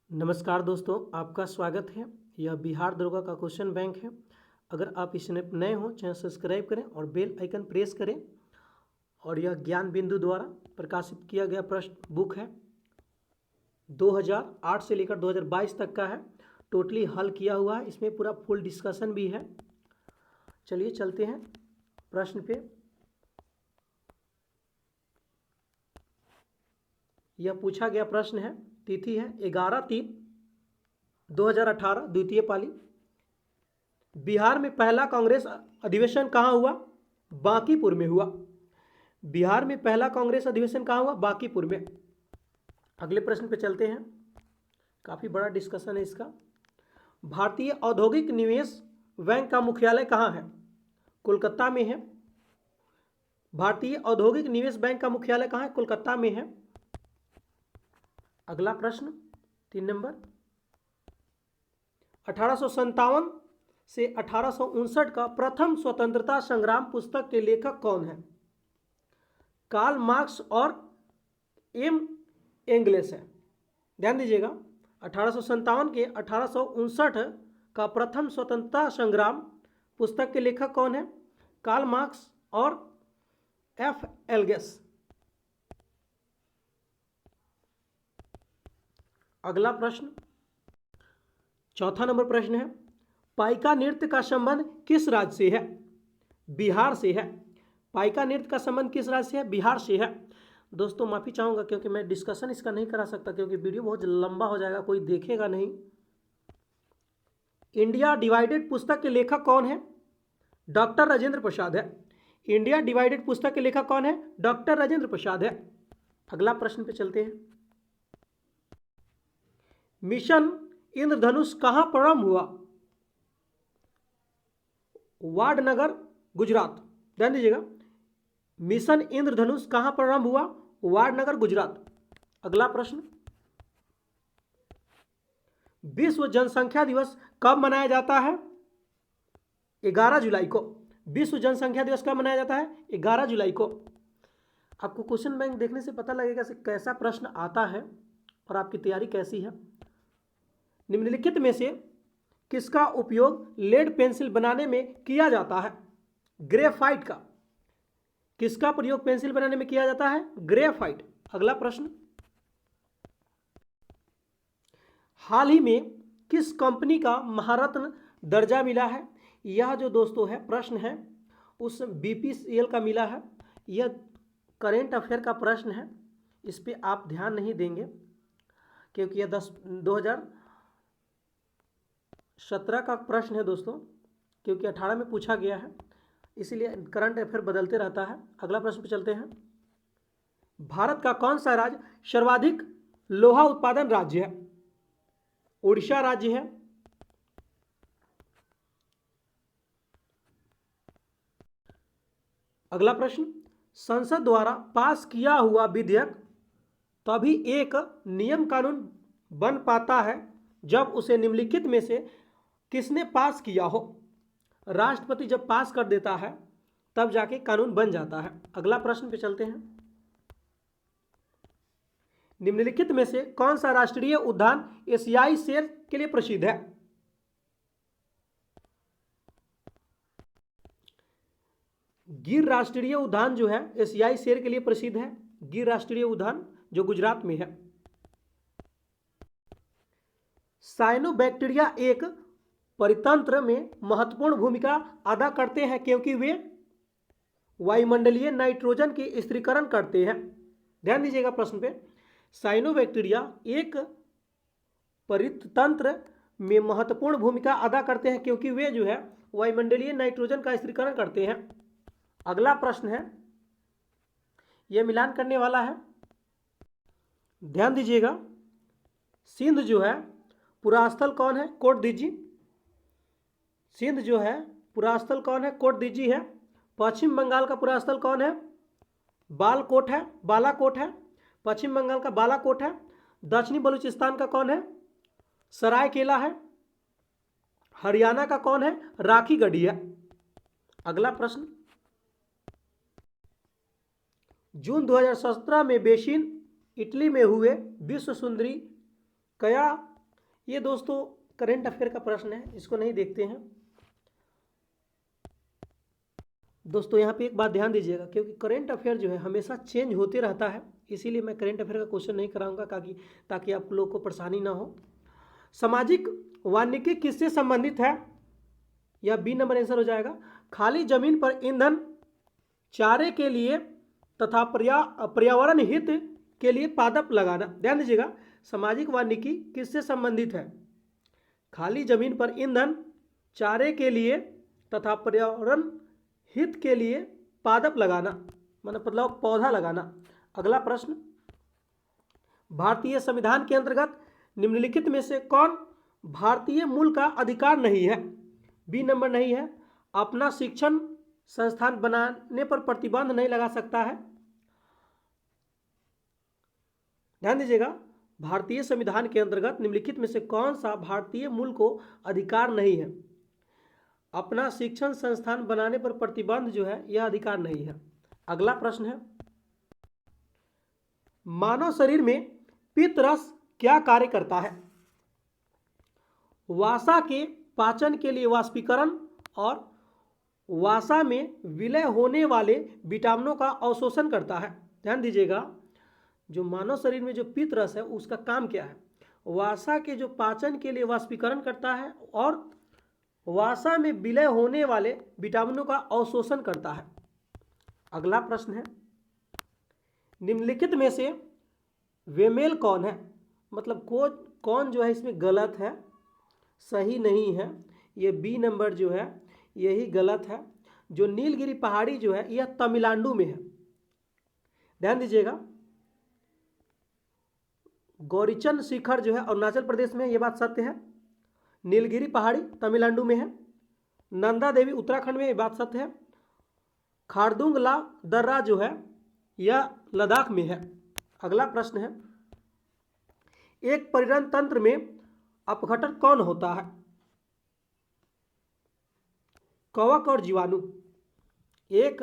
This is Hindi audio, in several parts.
नमस्कार दोस्तों, आपका स्वागत है। यह बिहार दरोगा का क्वेश्चन बैंक है। अगर आप इसमें नए हो, चैनल सब्सक्राइब करें और बेल आइकन प्रेस करें। और यह ज्ञान बिंदु द्वारा प्रकाशित किया गया प्रश्न बुक है। 2008 से लेकर 2022 तक का है। टोटली हल किया हुआ है, इसमें पूरा फुल डिस्कशन भी है। चलिए चलते हैं प्रश्न पे। यह पूछा गया प्रश्न है, तिथि है 11/3/2018, द्वितीय पाली। बिहार में पहला कांग्रेस अधिवेशन कहाँ हुआ? बांकीपुर में हुआ। बिहार में पहला कांग्रेस अधिवेशन कहाँ हुआ? बांकीपुर में। अगले प्रश्न पे चलते हैं, काफ़ी बड़ा डिस्कशन है इसका। भारतीय औद्योगिक निवेश बैंक का मुख्यालय कहाँ है? कोलकाता में है। भारतीय औद्योगिक निवेश बैंक का मुख्यालय कहाँ है? कोलकाता में है। अगला प्रश्न 3 नंबर। 1857 से 1859 का प्रथम स्वतंत्रता संग्राम पुस्तक के लेखक कौन है? कार्ल मार्क्स और एम एंगलेस है। ध्यान दीजिएगा, 1857 के 1859 का प्रथम स्वतंत्रता संग्राम पुस्तक के लेखक कौन है? कार्ल मार्क्स और एफ एल्गेस। अगला प्रश्न, चौथा नंबर प्रश्न है, पाइका नृत्य का संबंध किस राज्य से है? बिहार से है। पाइका नृत्य का संबंध किस राज्य से है? बिहार से है। दोस्तों माफ़ी चाहूँगा क्योंकि मैं डिस्कशन इसका नहीं करा सकता, क्योंकि वीडियो बहुत लंबा हो जाएगा, कोई देखेगा नहीं। इंडिया डिवाइडेड पुस्तक के लेखक कौन है? डॉक्टर राजेंद्र प्रसाद है। इंडिया डिवाइडेड पुस्तक के लेखक कौन है? डॉक्टर राजेंद्र प्रसाद है। अगला प्रश्न पे चलते हैं। मिशन इंद्रधनुष कहाँ प्रारंभ हुआ? वाडनगर, गुजरात। ध्यान दीजिएगा, मिशन इंद्रधनुष कहाँ प्रारंभ हुआ? वाडनगर, गुजरात। अगला प्रश्न, विश्व जनसंख्या दिवस कब मनाया जाता है? 11 जुलाई को। विश्व जनसंख्या दिवस कब मनाया जाता है? 11 जुलाई को। आपको क्वेश्चन बैंक देखने से पता लगेगा कि कैसा प्रश्न आता है और आपकी तैयारी कैसी है। निम्नलिखित में से किसका उपयोग लेड पेंसिल बनाने में किया जाता है? ग्रेफाइट का। किसका प्रयोग पेंसिल बनाने में किया जाता है? ग्रेफाइट। अगला प्रश्न, हाल ही में किस कंपनी का महारत्न दर्जा मिला है? यह जो दोस्तों है प्रश्न है उस बीपीसीएल का मिला है। यह करेंट अफेयर का प्रश्न है, इस पर आप ध्यान नहीं देंगे क्योंकि यह 2017 का प्रश्न है दोस्तों, क्योंकि 18 में पूछा गया है, इसीलिए करंट अफेयर बदलते रहता है। अगला प्रश्न पे चलते हैं। भारत का कौन सा राज्य सर्वाधिक लोहा उत्पादन राज्य है? उड़ीसा राज्य है। अगला प्रश्न, संसद द्वारा पास किया हुआ विधेयक तभी एक नियम कानून बन पाता है जब उसे निम्नलिखित में से किसने पास किया हो? राष्ट्रपति जब पास कर देता है तब जाके कानून बन जाता है। अगला प्रश्न पे चलते हैं। निम्नलिखित में से कौन सा राष्ट्रीय उद्यान एशियाई शेर के लिए प्रसिद्ध है? गिर राष्ट्रीय उद्यान जो है एशियाई शेर के लिए प्रसिद्ध है। गिर राष्ट्रीय उद्यान जो गुजरात में है। साइनोबैक्टीरिया एक परितंत्र में महत्वपूर्ण भूमिका अदा करते हैं क्योंकि वे वायुमंडलीय नाइट्रोजन की स्थिरीकरण करते हैं। ध्यान दीजिएगा प्रश्न पे, साइनोबैक्टीरिया एक परितंत्र में महत्वपूर्ण भूमिका अदा करते हैं क्योंकि वे जो है वायुमंडलीय नाइट्रोजन का स्थिरीकरण करते हैं। अगला प्रश्न है, यह मिलान करने वाला है। ध्यान दीजिएगा, सिंध जो है पुरास्थल कौन है? कोट दीजिए। सिंध जो है पुरास्थल कौन है? कोट दीजिए है। पश्चिम बंगाल का पुरास्थल कौन है? बालाकोट है। बालाकोट है। पश्चिम बंगाल का बालाकोट है। दक्षिणी बलूचिस्तान का कौन है? सरायकेला है। हरियाणा का कौन है? राखी गढ़ी है। अगला प्रश्न, जून 2017 में बेसिन इटली में हुए विश्व सुंदरी कया ये दोस्तों करंट अफेयर का प्रश्न है, इसको नहीं देखते हैं दोस्तों। यहाँ पे एक बात ध्यान दीजिएगा, क्योंकि करंट अफेयर जो है हमेशा चेंज होते रहता है, इसीलिए मैं करंट अफेयर का क्वेश्चन नहीं कराऊंगा ताकि आप लोगों को परेशानी ना हो। सामाजिक वानिकी किससे संबंधित है? यह बी नंबर आंसर हो जाएगा। खाली जमीन पर ईंधन, चारे के लिए तथा पर्यावरण हित के लिए पादप लगाना। ध्यान दीजिएगा, सामाजिक वानिकी किससे संबंधित है? खाली जमीन पर ईंधन, चारे के लिए तथा पर्यावरण हित के लिए पादप लगाना, मतलब पौधा लगाना। अगला प्रश्न, भारतीय संविधान के अंतर्गत निम्नलिखित में से कौन भारतीय मूल का अधिकार नहीं है? बी नंबर नहीं है। अपना शिक्षण संस्थान बनाने पर प्रतिबंध नहीं लगा सकता है। ध्यान दीजिएगा, भारतीय संविधान के अंतर्गत निम्नलिखित में से कौन सा भारतीय मूल को अधिकार नहीं है? अपना शिक्षण संस्थान बनाने पर प्रतिबंध जो है यह अधिकार नहीं है। अगला प्रश्न है, मानव शरीर में पित्त रस क्या कार्य करता है? वसा के पाचन के लिए वाष्पीकरण और वसा में विलय होने वाले विटामिनों का अवशोषण करता है। ध्यान दीजिएगा, जो मानव शरीर में जो पित्त रस है उसका काम क्या है? वसा के जो पाचन के लिए वाष्पीकरण करता है और वसा में विलय होने वाले विटामिनों का अवशोषण करता है। अगला प्रश्न है, निम्नलिखित में से वेमेल कौन है? मतलब कौन जो है इसमें गलत है, सही नहीं है? ये बी नंबर जो है यही गलत है। जो नीलगिरी पहाड़ी जो है यह तमिलनाडु में है। ध्यान दीजिएगा, गौरीचंद शिखर जो है अरुणाचल प्रदेश में, यह बात सत्य है। नीलगिरी पहाड़ी तमिलनाडु में है। नंदा देवी उत्तराखंड में, यह बात सत्य है। खारदुंग ला दर्रा जो है यह लद्दाख में है। अगला प्रश्न है, एक परिवहन तंत्र में अपघटन कौन होता है? कवक और जीवाणु। एक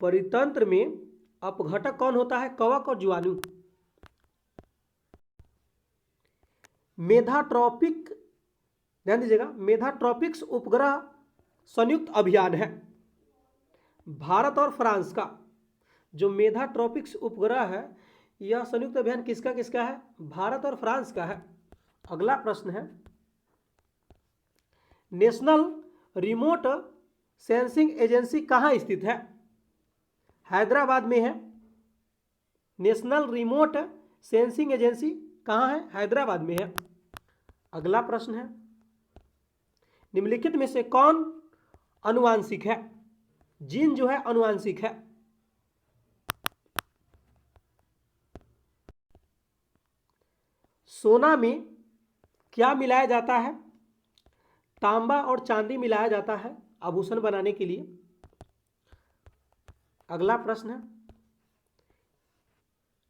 परितंत्र में अपघटक कौन होता है? कवक और जीवाणु। मेधाट्रॉपिक, ध्यान दीजिएगा, मेधाट्रॉपिक्स उपग्रह संयुक्त अभियान है भारत और फ्रांस का। जो मेधाट्रॉपिक्स उपग्रह है यह संयुक्त अभियान किसका किसका है? भारत और फ्रांस का है। अगला प्रश्न है, नेशनल रिमोट सेंसिंग एजेंसी कहाँ स्थित है? हैदराबाद में है। नेशनल रिमोट सेंसिंग एजेंसी कहाँ है? हैदराबाद में है। अगला प्रश्न है, निम्नलिखित में से कौन अनुवांशिक है? जीन जो है अनुवांशिक है। सोना में क्या मिलाया जाता है? तांबा और चांदी मिलाया जाता है आभूषण बनाने के लिए। अगला प्रश्न है,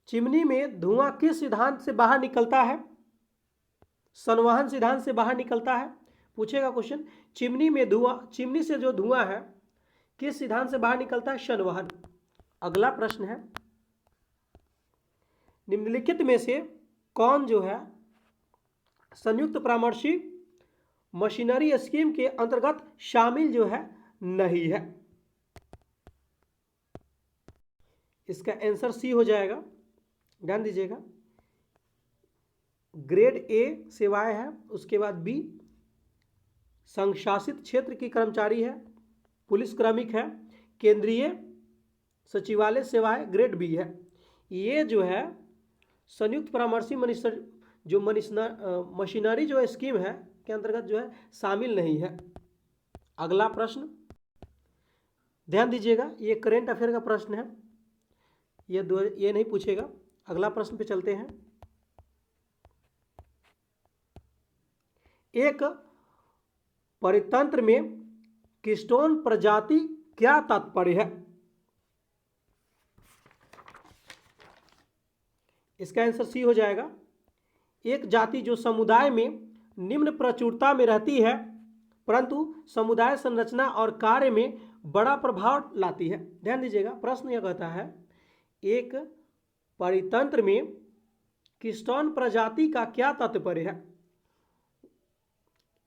चिमनी में धुआं किस सिद्धांत से बाहर निकलता है? संवहन सिद्धांत से बाहर निकलता है। पूछेगा क्वेश्चन, चिमनी से जो धुआं है किस सिद्धांत से बाहर निकलता है? संवहन। अगला प्रश्न है, निम्नलिखित में से कौन जो है संयुक्त परामर्शी मशीनरी स्कीम के अंतर्गत शामिल जो है नहीं है? इसका आंसर सी हो जाएगा। ध्यान दीजिएगा, ग्रेड ए सेवाएं है, उसके बाद बी संघ शासित क्षेत्र की कर्मचारी है, पुलिस क्रमिक है, केंद्रीय सचिवालय सेवाएं ग्रेड बी है। ये जो है संयुक्त परामर्शी मशीनरी जो स्कीम है के अंतर्गत जो है शामिल नहीं है। अगला प्रश्न, ध्यान दीजिएगा, ये करेंट अफेयर का प्रश्न है, ये नहीं पूछेगा। अगला प्रश्न पे चलते हैं। एक परितंत्र में कीस्टोन प्रजाति क्या तात्पर्य है? इसका आंसर सी हो जाएगा। एक जाति जो समुदाय में निम्न प्रचुरता में रहती है परंतु समुदाय संरचना और कार्य में बड़ा प्रभाव लाती है। ध्यान दीजिएगा, प्रश्न यह कहता है एक परितंत्र में कीस्टोन प्रजाति का क्या तात्पर्य है?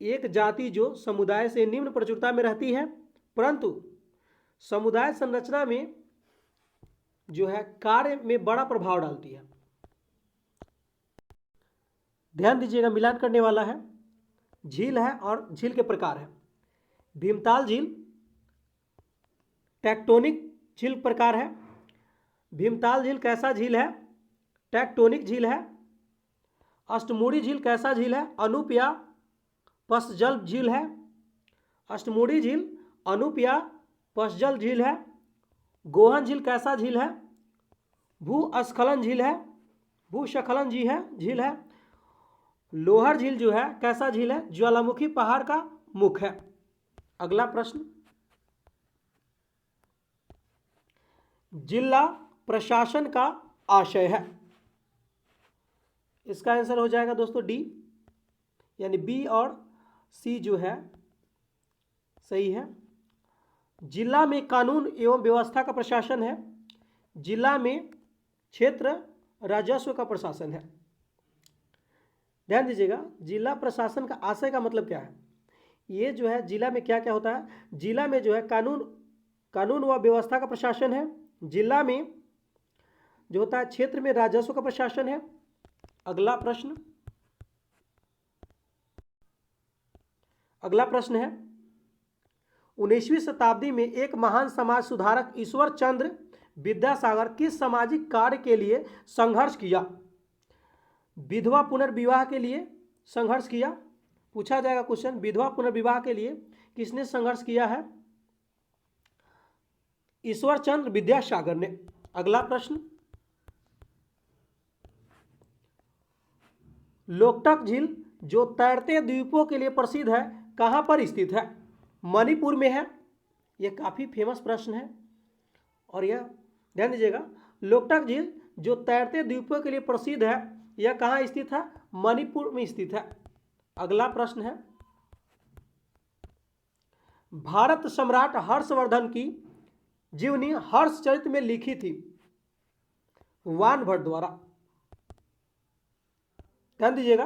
एक जाति जो समुदाय से निम्न प्रचुरता में रहती है परंतु समुदाय संरचना में जो है कार्य में बड़ा प्रभाव डालती है। ध्यान दीजिएगा, मिलान करने वाला है। झील है और झील के प्रकार है। भीमताल झील टेक्टोनिक झील प्रकार है। भीमताल झील कैसा झील है? टेक्टोनिक झील है। अष्टमुड़ी झील कैसा झील है? अनूप या पशजल झील है। अष्टमुड़ी झील अनूप या पशजल झील है। गोहन झील कैसा झील है? भूस्खलन झील है। भूस्खलन झील है। लोहर झील जो है कैसा झील है? ज्वालामुखी पहाड़ का मुख है। अगला प्रश्न, जिला प्रशासन का आशय है। इसका आंसर हो जाएगा दोस्तों डी, यानी बी और सी जो है सही है। जिला में कानून एवं व्यवस्था का प्रशासन है। जिला में क्षेत्र राजस्व का प्रशासन है। ध्यान दीजिएगा, जिला प्रशासन का आशय का मतलब क्या है? ये जो है जिला में क्या क्या होता है? जिला में जो है कानून व व्यवस्था का प्रशासन है। जिला में जो होता है क्षेत्र में राजस्व का प्रशासन है। अगला प्रश्न है 19वीं शताब्दी में एक महान समाज सुधारक ईश्वर चंद्र विद्यासागर किस सामाजिक कार्य के लिए संघर्ष किया? विधवा पुनर्विवाह के लिए संघर्ष किया। पूछा जाएगा क्वेश्चन, विधवा पुनर्विवाह के लिए किसने संघर्ष किया है? ईश्वर चंद्र विद्यासागर ने। अगला प्रश्न, लोकटक झील जो तैरते द्वीपों के लिए प्रसिद्ध है कहां पर स्थित है? मणिपुर में है। यह काफी फेमस प्रश्न है और यह ध्यान दीजिएगा, लोकटक झील जो तैरते द्वीपों के लिए प्रसिद्ध है यह कहां स्थित है? मणिपुर में स्थित है। अगला प्रश्न है, भारत सम्राट हर्षवर्धन की जीवनी हर्षचरित में लिखी थी वानभट्ट द्वारा। ध्यान दीजिएगा,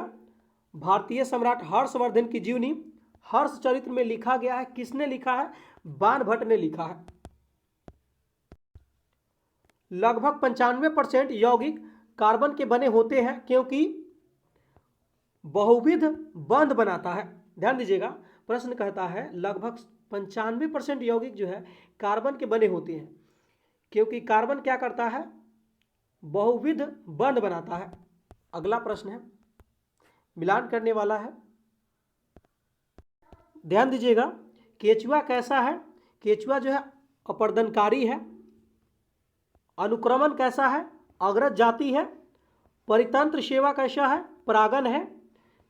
भारतीय सम्राट हर्षवर्धन की जीवनी हर्षचरित में लिखा गया है। किसने लिखा है? वानभट्ट ने लिखा है। लगभग 95% यौगिक कार्बन के बने होते हैं क्योंकि बहुविध बंध बनाता है। ध्यान दीजिएगा, प्रश्न कहता है लगभग 95% यौगिक जो है कार्बन के बने होते हैं क्योंकि कार्बन क्या करता है? बहुविध बंध बनाता है। अगला प्रश्न है, मिलान करने वाला है। ध्यान दीजिएगा, केचुआ कैसा है? केचुआ जो है अपर्दनकारी है। अनुक्रमण कैसा है? अग्रज जाति है। परितंत्र सेवा कैसा है? परागण है।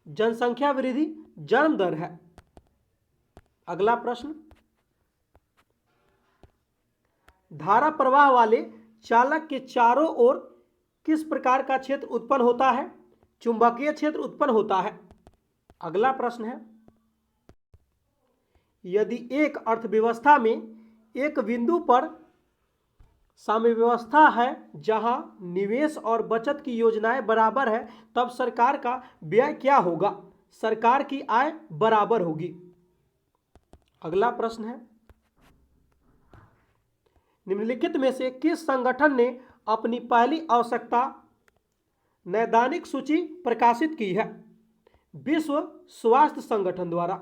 जनसंख्या वृद्धि जन्म दर है। अगला प्रश्न, धारा प्रवाह वाले चालक के चारों ओर किस प्रकार का क्षेत्र उत्पन्न होता है? चुंबकीय क्षेत्र उत्पन्न होता है। अगला प्रश्न है, यदि एक अर्थव्यवस्था में एक बिंदु पर साम्यवस्था है जहां निवेश और बचत की योजनाएं बराबर है तब सरकार का व्यय क्या होगा? सरकार की आय बराबर होगी। अगला प्रश्न है, निम्नलिखित में से किस संगठन ने अपनी पहली आवश्यकता नैदानिक सूची प्रकाशित की है? विश्व स्वास्थ्य संगठन द्वारा।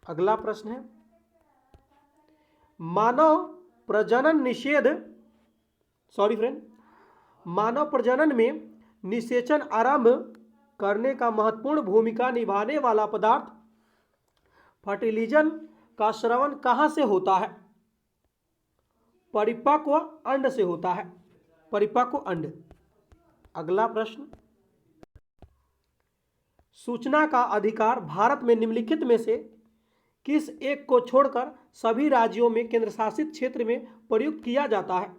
अगला प्रश्न है, मानव प्रजनन में निषेचन आरंभ करने का महत्वपूर्ण भूमिका निभाने वाला पदार्थ फर्टिलिजन का स्रवण कहां से होता है? परिपक्व अंड से होता है। परिपक्व अंड। अगला प्रश्न, सूचना का अधिकार भारत में निम्नलिखित में से किस एक को छोड़कर सभी राज्यों में केंद्रशासित क्षेत्र में प्रयुक्त किया जाता है?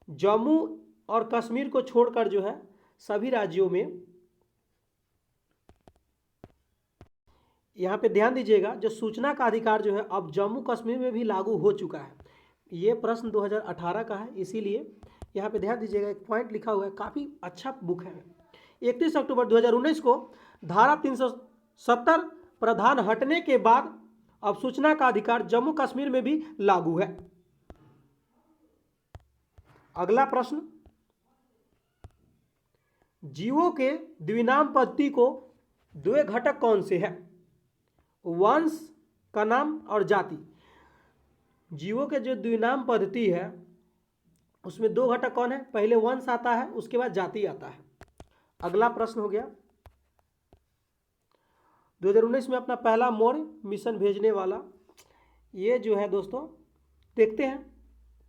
जम्मू और कश्मीर को छोड़कर जो है सभी राज्यों में। यहां पे ध्यान दीजिएगा, जो सूचना का अधिकार जो है अब जम्मू कश्मीर में भी लागू हो चुका है। ये प्रश्न 2018 का है, इसीलिए यहाँ पे ध्यान दीजिएगा, एक पॉइंट लिखा हुआ है, काफ़ी अच्छा बुक है। 31 अक्टूबर 2019 को धारा 370 प्रावधान हटने के बाद अब सूचना का अधिकार जम्मू कश्मीर में भी लागू है। अगला प्रश्न, जीवों के द्विनाम पद्धति को दो घटक कौन से हैं? वंश का नाम और जाति। जीवों के जो द्विनाम पद्धति है उसमें दो घटक कौन है? पहले वंश आता है, उसके बाद जाति आता है। अगला प्रश्न हो गया, 2019 में अपना पहला मौर्य मिशन भेजने वाला, ये जो है दोस्तों देखते हैं,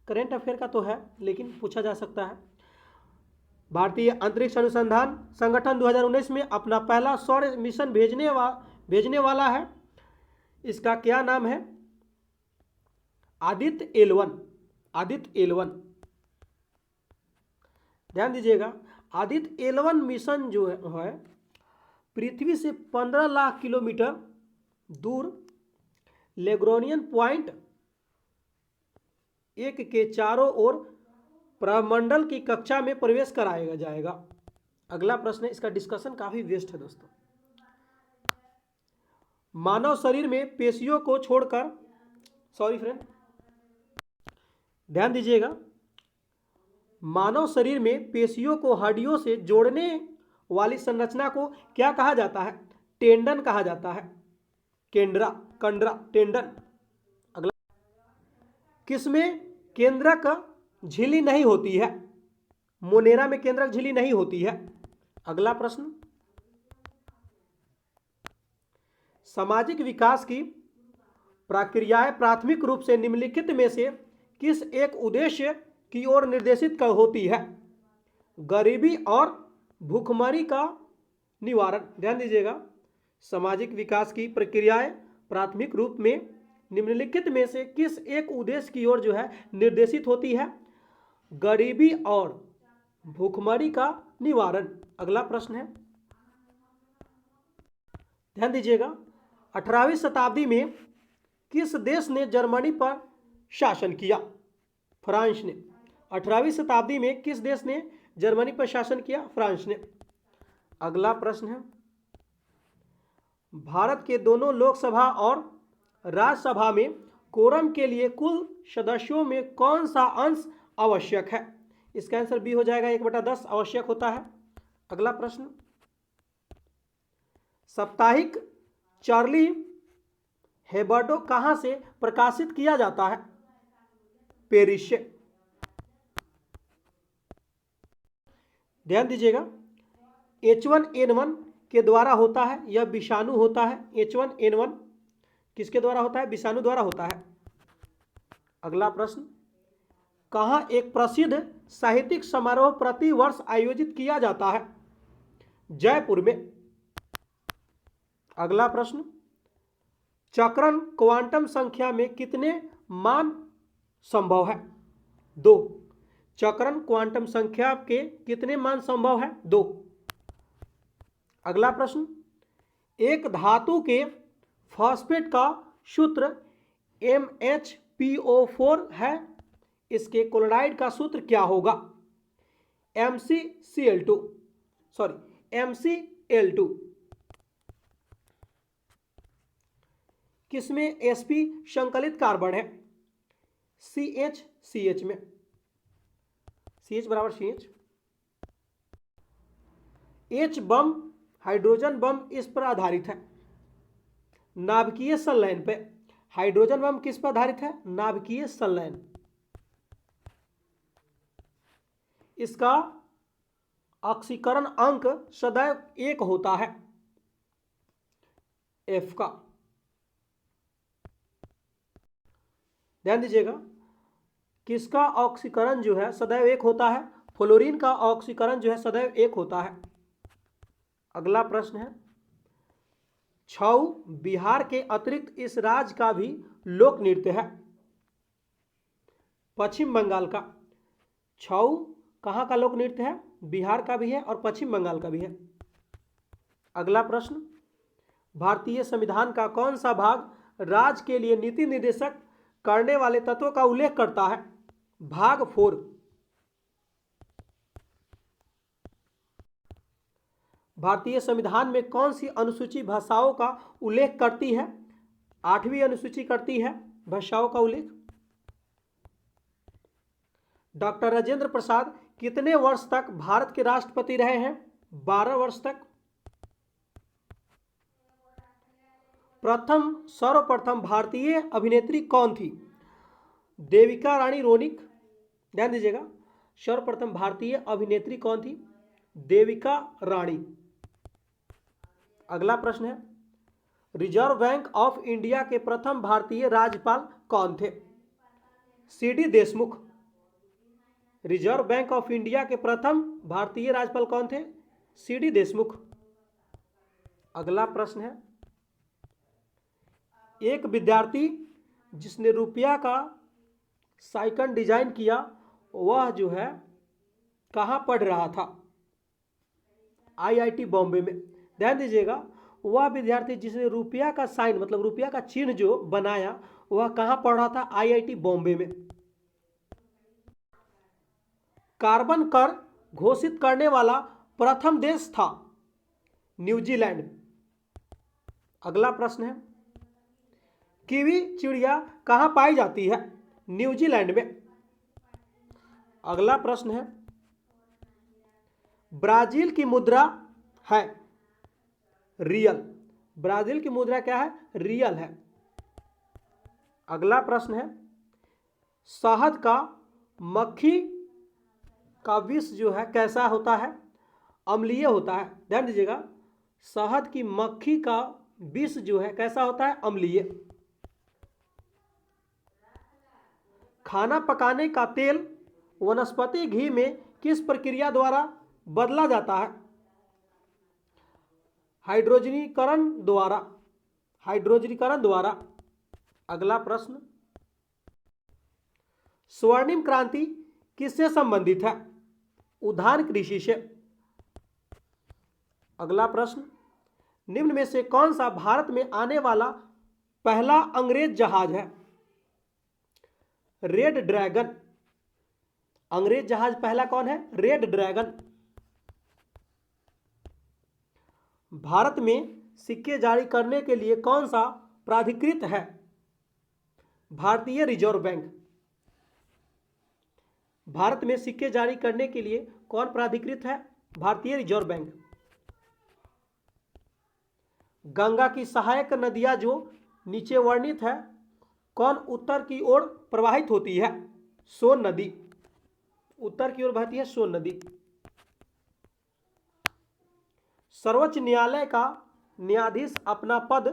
करेंट अफेयर का तो है लेकिन पूछा जा सकता है। भारतीय अंतरिक्ष अनुसंधान संगठन 2019 में अपना पहला सौर मिशन भेजने वाला है। इसका क्या नाम है? आदित्य L1। आदित्य L1, ध्यान दीजिएगा, आदित्य L1 मिशन जो है पृथ्वी से 15 लाख किलोमीटर दूर लैग्रेंजियन पॉइंट 1 के चारों ओर प्रमंडल की कक्षा में प्रवेश कराया जाएगा। अगला प्रश्न है, इसका डिस्कशन काफी वेस्ट है दोस्तों। मानव शरीर में पेशियों को छोड़कर, सॉरी फ्रेंड, ध्यान दीजिएगा, मानव शरीर में पेशियों को हड्डियों से जोड़ने वाली संरचना को क्या कहा जाता है? टेंडन कहा जाता है। कंडरा, टेंडन। अगला, किसमें केंद्रक झिल्ली नहीं होती है? मोनेरा में केंद्रक झिल्ली नहीं होती है। अगला प्रश्न, सामाजिक विकास की प्रक्रियाएं प्राथमिक रूप से निम्नलिखित में से किस एक उद्देश्य की ओर निर्देशित होती है? गरीबी और भूखमरी का निवारण। ध्यान दीजिएगा, सामाजिक विकास की प्रक्रियाएं प्राथमिक रूप में निम्नलिखित में से किस एक उद्देश्य की ओर जो है निर्देशित होती है? गरीबी और भूखमरी का निवारण। अगला प्रश्न है, ध्यान दीजिएगा, 18वीं शताब्दी में किस देश ने जर्मनी पर शासन किया? फ्रांस ने। 18वीं शताब्दी में किस देश ने जर्मनी पर शासन किया? फ्रांस ने। अगला प्रश्न है, भारत के दोनों लोकसभा और राज्यसभा में कोरम के लिए कुल सदस्यों में कौन सा अंश आवश्यक है? इसका आंसर बी हो जाएगा, 1/10 आवश्यक होता है। अगला प्रश्न, साप्ताहिक चार्ली हेब्डो कहां से प्रकाशित किया जाता है? पेरिस से। ध्यान दीजिएगा, H1N1 के द्वारा होता है, यह विषाणु होता है। H1N1 किसके द्वारा होता है? विषाणु द्वारा होता है। अगला प्रश्न, कहां एक प्रसिद्ध साहित्यिक समारोह प्रति वर्ष आयोजित किया जाता है? जयपुर में। अगला प्रश्न, चक्रण क्वांटम संख्या में कितने मान संभव है? 2। चक्रण क्वांटम संख्या के कितने मान संभव है? 2। अगला प्रश्न, एक धातु के फॉस्फेट का सूत्र MHPO4 है, इसके क्लोराइड का सूत्र क्या होगा? MCl2। किसमें sp संकलित कार्बन है? CH में। CH बराबर CH। H बम, हाइड्रोजन बम इस पर आधारित है, नाभिकीय संलयन पे। हाइड्रोजन बम किस पर आधारित है? नाभिकीय संलयन। इसका ऑक्सीकरण अंक सदैव 1 होता है, F का। ध्यान दीजिएगा, किसका ऑक्सीकरण जो है सदैव 1 होता है? फ्लोरीन का ऑक्सीकरण जो है सदैव 1 होता है। अगला प्रश्न है, छऊ बिहार के अतिरिक्त इस राज्य का भी लोक नृत्य है। पश्चिम बंगाल का। छऊ कहाँ का लोक नृत्य है? बिहार का भी है और पश्चिम बंगाल का भी है। अगला प्रश्न, भारतीय संविधान का कौन सा भाग राज्य के लिए नीति निर्देशक करने वाले तत्वों का उल्लेख करता है? भाग 4। भारतीय संविधान में कौन सी अनुसूची भाषाओं का उल्लेख करती है? 8वीं अनुसूची करती है भाषाओं का उल्लेख। डॉक्टर राजेंद्र प्रसाद कितने वर्ष तक भारत के राष्ट्रपति रहे हैं? 12 वर्ष तक। सर्वप्रथम भारतीय अभिनेत्री कौन थी? देविका रानी रोनिक। ध्यान दीजिएगा, सर्वप्रथम भारतीय अभिनेत्री कौन थी? देविका रानी। अगला प्रश्न है, रिजर्व बैंक ऑफ इंडिया के प्रथम भारतीय राज्यपाल कौन थे? CD Deshmukh. Reserve bank of India के प्रथम भारतीय राज्यपाल कौन थे? सीडी देशमुख। अगला प्रश्न है, एक विद्यार्थी जिसने रुपया का साइकिल डिजाइन किया वह जो है कहाँ पढ़ रहा था? आईआईटी बॉम्बे में। ध्यान दीजिएगा, वह विद्यार्थी जिसने रुपया का साइन मतलब रुपया का चिन्ह जो बनाया वह कहाँ पढ़ रहा था? आईआईटी बॉम्बे में। कार्बन कर घोषित करने वाला प्रथम देश था न्यूजीलैंड। अगला प्रश्न है, कीवी चिड़िया कहाँ पाई जाती है? न्यूजीलैंड में। अगला प्रश्न है, ब्राजील की मुद्रा है रियल। ब्राजील की मुद्रा क्या है? रियल है। अगला प्रश्न है, शहद का मक्खी का विष जो है कैसा होता है? अम्लीय होता है। ध्यान दीजिएगा, शहद की मक्खी का विष जो है कैसा होता है? अम्लीय। खाना पकाने का तेल वनस्पति घी में किस प्रक्रिया द्वारा बदला जाता है? हाइड्रोजनीकरण द्वारा। हाइड्रोजनीकरण द्वारा। अगला प्रश्न, स्वर्णिम क्रांति किससे संबंधित है? उद्यान कृषि से। अगला प्रश्न, निम्न में से कौन सा भारत में आने वाला पहला अंग्रेज जहाज है? Red dragon. अंग्रेज जहाज पहला कौन है? Red dragon. भारत में सिक्के जारी करने के लिए कौन सा प्राधिकृत है? भारतीय रिजर्व बैंक। भारत में सिक्के जारी करने के लिए कौन प्राधिकृत है? भारतीय रिजर्व बैंक। गंगा की सहायक नदियां जो नीचे वर्णित है कौन उत्तर की ओर प्रवाहित होती है? सोन नदी। उत्तर की ओर बहती है सोन नदी। सर्वोच्च न्यायालय का न्यायाधीश अपना पद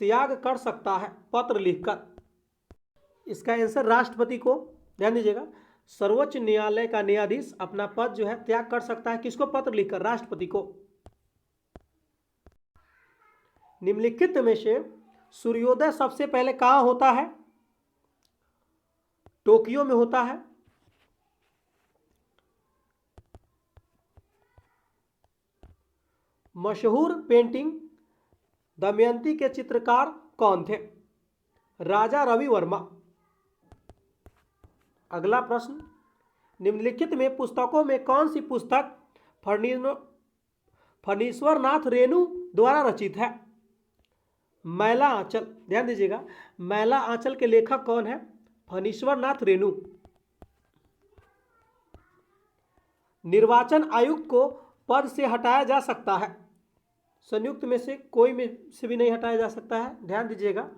त्याग कर सकता है पत्र लिखकर। इसका आंसर राष्ट्रपति को। ध्यान दीजिएगा, सर्वोच्च न्यायालय का न्यायाधीश अपना पद जो है त्याग कर सकता है किसको? पत्र लिखकर, राष्ट्रपति को। निम्नलिखित में से सूर्योदय सबसे पहले कहां होता है? टोक्यो में होता है। मशहूर पेंटिंग दमयंती के चित्रकार कौन थे? राजा रवि वर्मा। अगला प्रश्न, निम्नलिखित में पुस्तकों में कौन सी पुस्तक फणीश्वर नाथ रेणु द्वारा रचित है? मैला आंचल। ध्यान दीजिएगा, मैला आंचल के लेखक कौन है? फणीश्वर नाथ रेणु। निर्वाचन आयुक्त को पद से हटाया जा सकता है, संयुक्त में से कोई में से भी नहीं हटाया जा सकता है। ध्यान दीजिएगा,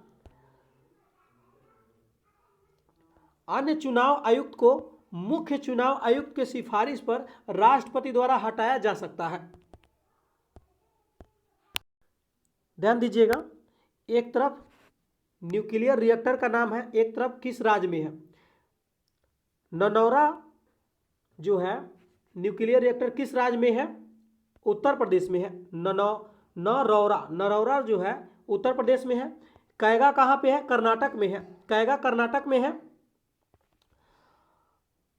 अन्य चुनाव आयुक्त को मुख्य चुनाव आयुक्त के सिफारिश पर राष्ट्रपति द्वारा हटाया जा सकता है। ध्यान दीजिएगा, एक तरफ न्यूक्लियर रिएक्टर का नाम है, एक तरफ किस राज्य में है? ननौरा जो है न्यूक्लियर रिएक्टर किस राज्य में है? उत्तर प्रदेश में है। नरौरा जो है उत्तर प्रदेश में है। कैगा कहाँ पे है? कर्नाटक में है। कैगा कर्नाटक में है।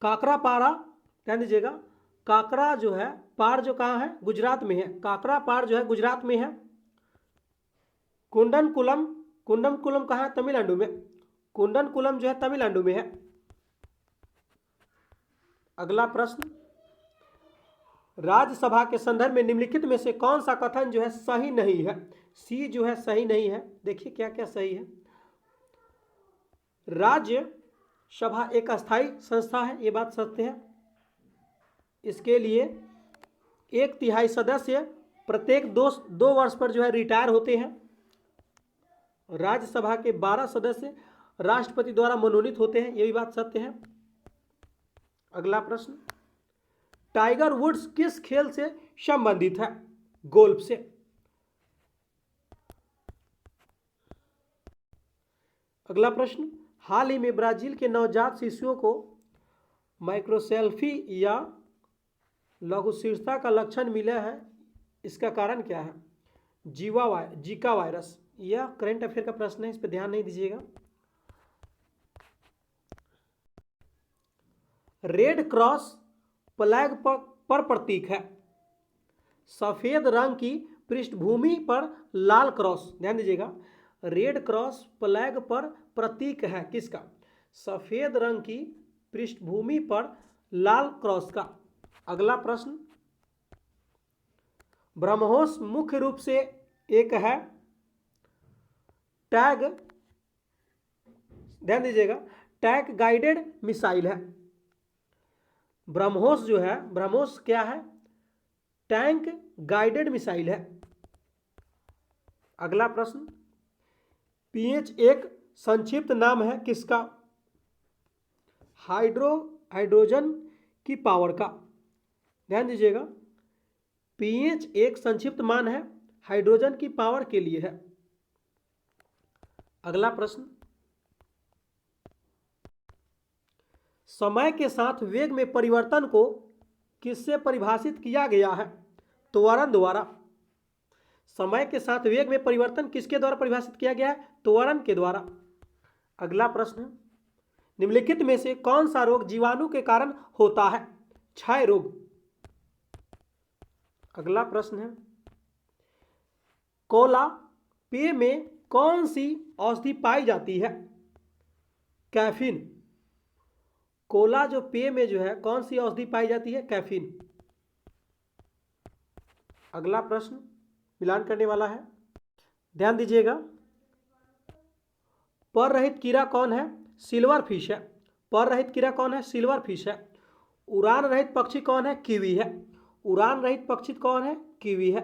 काकरापारा, ध्यान दीजिएगा, काकरा जो है पार जो कहाँ है? गुजरात में है। काकरा पार जो है गुजरात में है। कुंडनकुलम कहाँ है? तमिलनाडु में। कुंडनकुलम जो है तमिलनाडु में है। अगला प्रश्न, राज्यसभा के संदर्भ में निम्नलिखित में से कौन सा कथन जो है सही नहीं है? सी जो है सही नहीं है। देखिए क्या क्या सही है। राज्यसभा एक अस्थायी संस्था है, ये बात सत्य है। इसके लिए 1/3 सदस्य प्रत्येक दो वर्ष पर जो है रिटायर होते हैं। राज्यसभा के 12 सदस्य राष्ट्रपति द्वारा मनोनीत होते हैं, ये भी बात सत्य है। अगला प्रश्न, टाइगर वुड्स किस खेल से संबंधित है? गोल्फ से। अगला प्रश्न, हाल ही में ब्राजील के नवजात शिशुओं को माइक्रोसेल्फी या लघुशीर्षता का लक्षण मिला है, इसका कारण क्या है? Zika virus. यह करंट अफेयर का प्रश्न है, इस पर ध्यान नहीं दीजिएगा। रेड क्रॉस फ्लैग पर प्रतीक है। सफेद रंग की पृष्ठभूमि पर लाल क्रॉस, ध्यान दीजिएगा। रेड क्रॉस फ्लैग पर प्रतीक है किसका? सफेद रंग की पृष्ठभूमि पर लाल क्रॉस का। अगला प्रश्न, ब्रह्मोस मुख्य रूप से एक है टैग, ध्यान दीजिएगा, टैग गाइडेड मिसाइल है। ब्रह्मोस जो है, ब्रह्मोस क्या है? टैंक गाइडेड मिसाइल है। अगला प्रश्न, पीएच एक संक्षिप्त नाम है किसका? हाइड्रोजन की पावर का। ध्यान दीजिएगा, पीएच एक संक्षिप्त मान है, हाइड्रोजन की पावर के लिए है। अगला प्रश्न, समय के साथ वेग में परिवर्तन को किससे परिभाषित किया गया है? त्वरण द्वारा। समय के साथ वेग में परिवर्तन किसके द्वारा परिभाषित किया गया है? त्वरण के द्वारा। अगला प्रश्न, निम्नलिखित में से कौन सा रोग जीवाणु के कारण होता है? क्षय रोग। अगला प्रश्न है, कोला पेय में कौन सी औषधि पाई जाती है? कैफीन। कोला जो पेय में जो है कौन सी औषधि पाई जाती है? कैफीन। अगला प्रश्न मिलान करने वाला है, ध्यान दीजिएगा। पर रहित कीड़ा कौन है? सिल्वर फिश है। पर रहित कीड़ा कौन है? सिल्वर फिश है। उड़ान रहित पक्षी कौन है? कीवी है। उड़ान रहित पक्षी कौन है? कीवी है,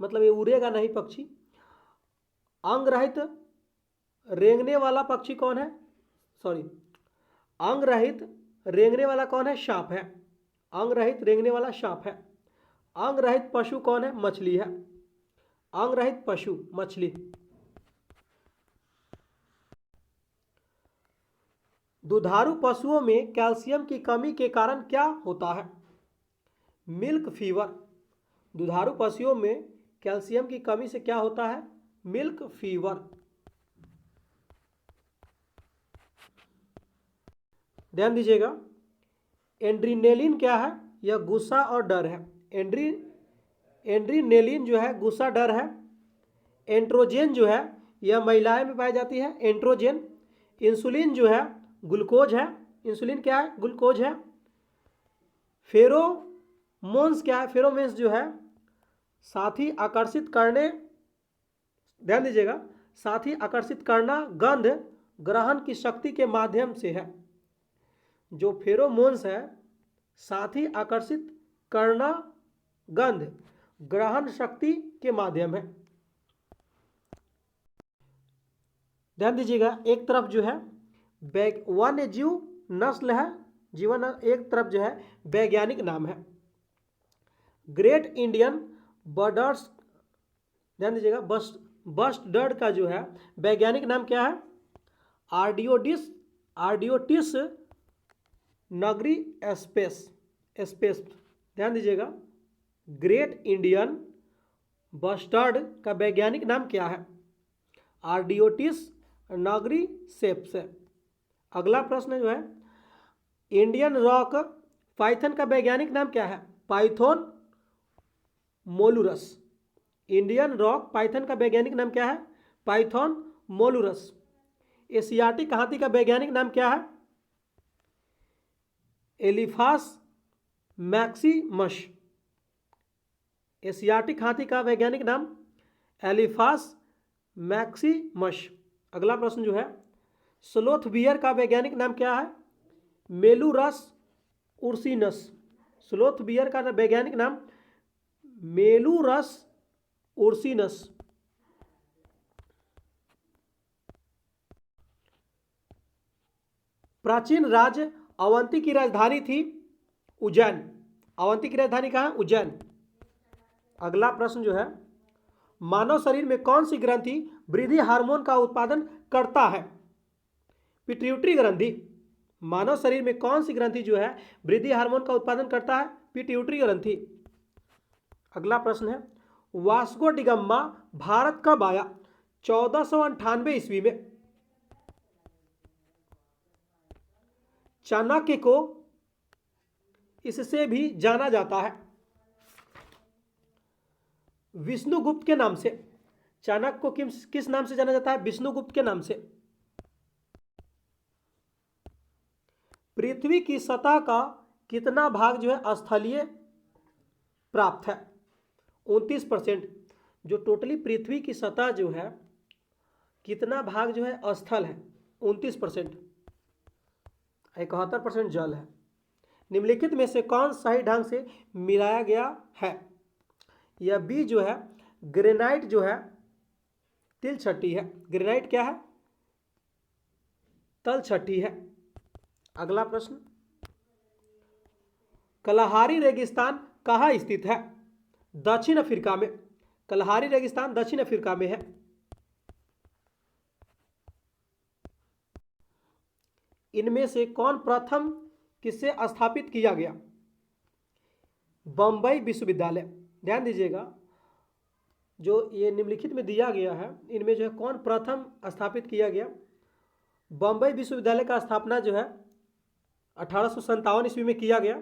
मतलब ये उड़ेगा नहीं पक्षी। अंग रहित रेंगने वाला पक्षी कौन है? अंग रहित रेंगने वाला कौन है? सांप है। अंग रहित रेंगने वाला सांप है। अंग रहित पशु कौन है? मछली है। अंग रहित पशु मछली। दुधारू पशुओं में कैल्शियम की कमी के कारण क्या होता है? Milk fever. दुधारू पशुओं में कैल्शियम की कमी से क्या होता है? Milk fever. ध्यान दीजिएगा, एड्रीनेलिन क्या है? यह गुस्सा और डर है। एड्रीनेलिन जो है गुस्सा डर है। एंड्रोजन जो है यह महिलाएं में पाई जाती है, एंड्रोजन। इंसुलिन जो है ग्लूकोज है। इंसुलिन क्या है? ग्लूकोज है। फेरोमोन्स क्या है? फेरोमोन्स जो है साथी आकर्षित करने, ध्यान दीजिएगा, साथी आकर्षित करना गंध ग्रहण की शक्ति के माध्यम से है। जो फेरोमोन्स है साथी आकर्षित करना गंध ग्रहण शक्ति के माध्यम है। ध्यान दीजिएगा, एक तरफ जो है वन्य जीव नस्ल है, जीवन, एक तरफ जो है वैज्ञानिक नाम है। ग्रेट इंडियन बर्ड्स, ध्यान दीजिएगा, बस्टर्ड का जो है वैज्ञानिक नाम क्या है? आर्डियोटिस नगरी स्पेस। ध्यान दीजिएगा, ग्रेट इंडियन बस्टर्ड का वैज्ञानिक नाम क्या है? आर्डियोटिस नगरी सेप्स। अगला प्रश्न जो है, इंडियन रॉक पाइथन का वैज्ञानिक नाम क्या है? पाइथन मोलुरस। इंडियन रॉक पाइथन का वैज्ञानिक नाम क्या है? पाइथन मोलुरस। एशियाटिक हाथी का वैज्ञानिक नाम क्या है? एलिफास मैक्सिमस। एशियाटिक हाथी का वैज्ञानिक नाम एलिफास मैक्सिमस। अगला प्रश्न जो है, स्लोथ बियर का वैज्ञानिक नाम क्या है? मेलुरस उर्सिनस। स्लोथ बियर का वैज्ञानिक नाम मेलुरस उर्सिनस। प्राचीन राज्य अवंती की राजधानी थी उज्जैन। अवंती की राजधानी कहाँ है? उज्जैन। अगला प्रश्न जो है, मानव शरीर में कौन सी ग्रंथि वृद्धि हार्मोन का उत्पादन करता है? पिट्यूटरी ग्रंथि। मानव शरीर में कौन सी ग्रंथि जो है वृद्धि हार्मोन का उत्पादन करता है? पिट्यूटरी ग्रंथि। अगला प्रश्न है, वास्को डिगामा भारत कब आया? 1498 ईस्वी में। चाणक्य को इससे भी जाना जाता है विष्णुगुप्त के नाम से। चाणक्य को किस नाम से जाना जाता है? विष्णुगुप्त के नाम से। पृथ्वी की सतह का कितना भाग जो है स्थलीय प्राप्त है? 29%। जो टोटली पृथ्वी की सतह जो है कितना भाग जो है स्थल है? 29%। 71% जल है। निम्नलिखित में से कौन सही ढंग से मिलाया गया है? यह बी जो है ग्रेनाइट जो है तिल छठी है। ग्रेनाइट क्या है? तल छठी है। अगला प्रश्न, कलहारी रेगिस्तान कहाँ स्थित है? दक्षिण अफ्रीका में। कलहारी रेगिस्तान दक्षिण अफ्रीका में है। इनमें से कौन प्रथम किससे स्थापित किया गया? बंबई विश्वविद्यालय। ध्यान दीजिएगा, जो ये निम्नलिखित में दिया गया है इनमें जो है कौन प्रथम स्थापित किया गया? बंबई विश्वविद्यालय का स्थापना जो है 1857 ईस्वी में किया गया,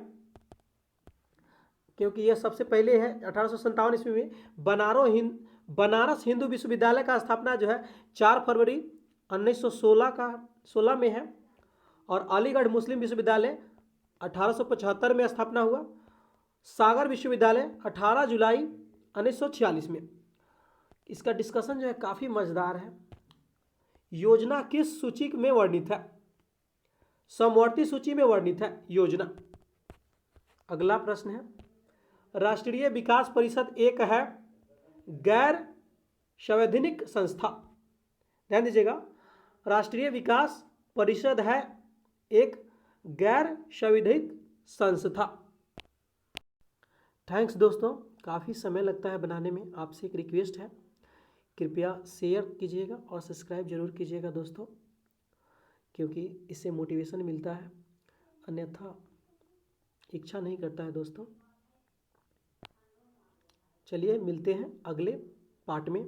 क्योंकि यह सबसे पहले है। 1857 ईस्वी में बनारस हिंदू विश्वविद्यालय का स्थापना जो है 4 फरवरी 1916 में है। और अलीगढ़ मुस्लिम विश्वविद्यालय 1875 में स्थापना हुआ। सागर विश्वविद्यालय 18 जुलाई 1946 में। इसका डिस्कशन जो है काफ़ी मज़ेदार है। योजना किस सूची में वर्णित है? समवर्ती सूची में वर्णित है योजना। अगला प्रश्न है, राष्ट्रीय विकास परिषद एक है गैर संवैधानिक संस्था। ध्यान दीजिएगा, राष्ट्रीय विकास परिषद है एक गैर संवैधानिक संस्था। थैंक्स दोस्तों, काफ़ी समय लगता है बनाने में। आपसे एक रिक्वेस्ट है, कृपया शेयर कीजिएगा और सब्सक्राइब जरूर कीजिएगा दोस्तों, क्योंकि इससे मोटिवेशन मिलता है, अन्यथा इच्छा नहीं करता है दोस्तों। चलिए मिलते हैं अगले पार्ट में।